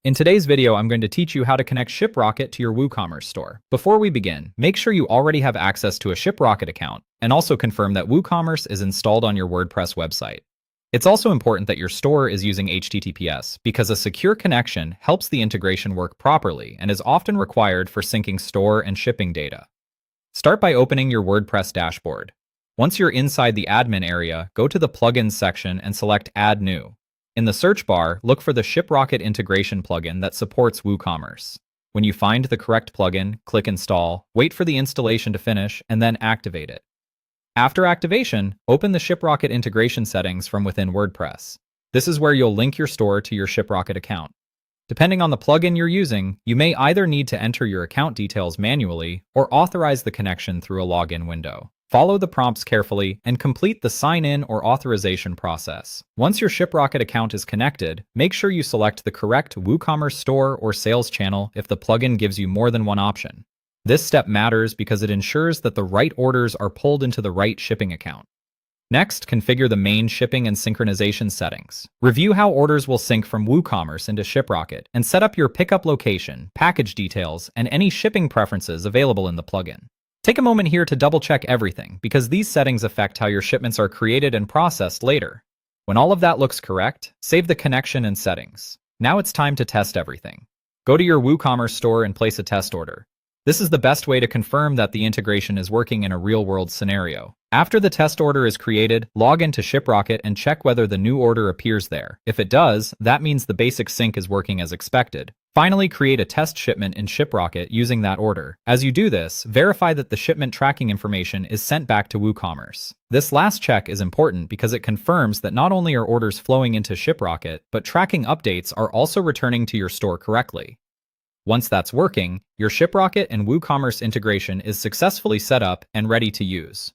In today's video, I'm going to teach you how to connect ShipRocket to your WooCommerce store. Before we begin, make sure you already have access to a ShipRocket account, and also confirm that WooCommerce is installed on your WordPress website. It's also important that your store is using HTTPS, because a secure connection helps the integration work properly and is often required for syncing store and shipping data. Start by opening your WordPress dashboard. Once you're inside the admin area, go to the Plugins section and select Add New. In the search bar, look for the ShipRocket integration plugin that supports WooCommerce. When you find the correct plugin, click Install, wait for the installation to finish, and then activate it. After activation, open the ShipRocket integration settings from within WordPress. This is where you'll link your store to your ShipRocket account. Depending on the plugin you're using, you may either need to enter your account details manually or authorize the connection through a login window. Follow the prompts carefully and complete the sign-in or authorization process. Once your ShipRocket account is connected, make sure you select the correct WooCommerce store or sales channel if the plugin gives you more than one option. This step matters because it ensures that the right orders are pulled into the right shipping account. Next, configure the main shipping and synchronization settings. Review how orders will sync from WooCommerce into ShipRocket, and set up your pickup location, package details, and any shipping preferences available in the plugin. Take a moment here to double-check everything, because these settings affect how your shipments are created and processed later. When all of that looks correct, save the connection and settings. Now it's time to test everything. Go to your WooCommerce store and place a test order. This is the best way to confirm that the integration is working in a real-world scenario. After the test order is created, log into ShipRocket and check whether the new order appears there. If it does, that means the basic sync is working as expected. Finally, create a test shipment in ShipRocket using that order. As you do this, verify that the shipment tracking information is sent back to WooCommerce. This last check is important because it confirms that not only are orders flowing into ShipRocket, but tracking updates are also returning to your store correctly. Once that's working, your ShipRocket and WooCommerce integration is successfully set up and ready to use.